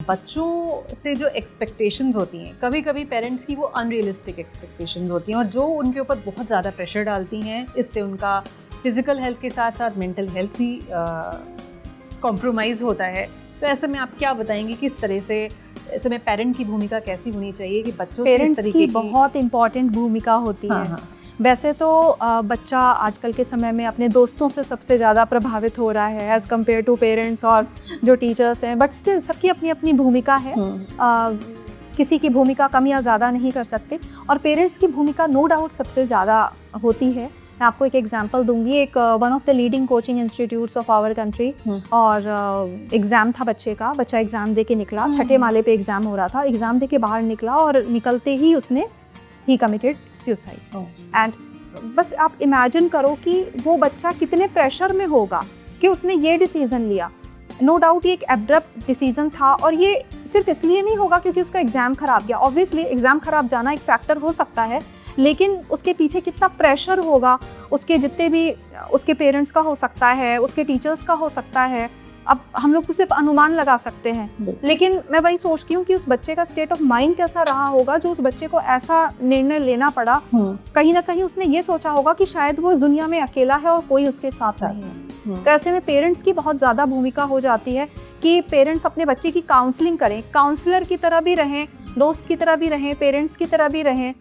बच्चों से जो एक्सपेक्टेशंस होती हैं, कभी कभी पेरेंट्स की वो अनरियलिस्टिक एक्सपेक्टेशंस होती हैं और जो उनके ऊपर बहुत ज़्यादा प्रेशर डालती हैं। इससे उनका फिज़िकल हेल्थ के साथ साथ मेंटल हेल्थ भी कॉम्प्रोमाइज़ होता है। तो ऐसे में आप क्या बताएंगे, किस तरह से ऐसे में पेरेंट की भूमिका कैसी होनी चाहिए कि बच्चों से इस तरीके की बहुत इंपॉर्टेंट भूमिका होती है। वैसे तो बच्चा आजकल के समय में अपने दोस्तों से सबसे ज़्यादा प्रभावित हो रहा है एज़ कम्पेयर टू पेरेंट्स और जो टीचर्स हैं, बट स्टिल सबकी अपनी अपनी भूमिका है। किसी की भूमिका कम या ज़्यादा नहीं कर सकते और पेरेंट्स की भूमिका नो डाउट सबसे ज़्यादा होती है। मैं आपको एक एग्जांपल दूंगी। एक one of the leading coaching institutes of our country, और एग्ज़ाम था बच्चा एग्ज़ाम दे के निकला, छठे माले पे एग्ज़ाम हो रहा था। एग्ज़ाम दे के बाहर निकला और निकलते ही उसने ही कमिटेड सुसाइड। एंड बस आप इमेजिन करो कि वो बच्चा कितने प्रेशर में होगा कि उसने ये डिसीज़न लिया। नो डाउट ये एक एब्रप्ट डिसीज़न था और ये सिर्फ इसलिए नहीं होगा क्योंकि उसका एग्ज़ाम ख़राब गया। ऑब्वियसली एग्ज़ाम ख़राब जाना एक फैक्टर हो सकता है, लेकिन उसके पीछे कितना प्रेशर होगा, उसके जितने भी उसके पेरेंट्स का हो सकता है, उसके टीचर्स का हो सकता है। अब हम लोग तो सिर्फ अनुमान लगा सकते हैं, लेकिन मैं वही सोचती हूँ कि उस बच्चे का स्टेट ऑफ माइंड कैसा रहा होगा जो उस बच्चे को ऐसा निर्णय लेना पड़ा। कहीं ना कहीं उसने ये सोचा होगा कि शायद वो इस दुनिया में अकेला है और कोई उसके साथ नहीं है। तो ऐसे में पेरेंट्स की बहुत ज़्यादा भूमिका हो जाती है कि पेरेंट्स अपने बच्चे की काउंसलिंग करें, काउंसलर की तरह भी रहें, दोस्त की तरह भी रहें, पेरेंट्स की तरह भी रहें।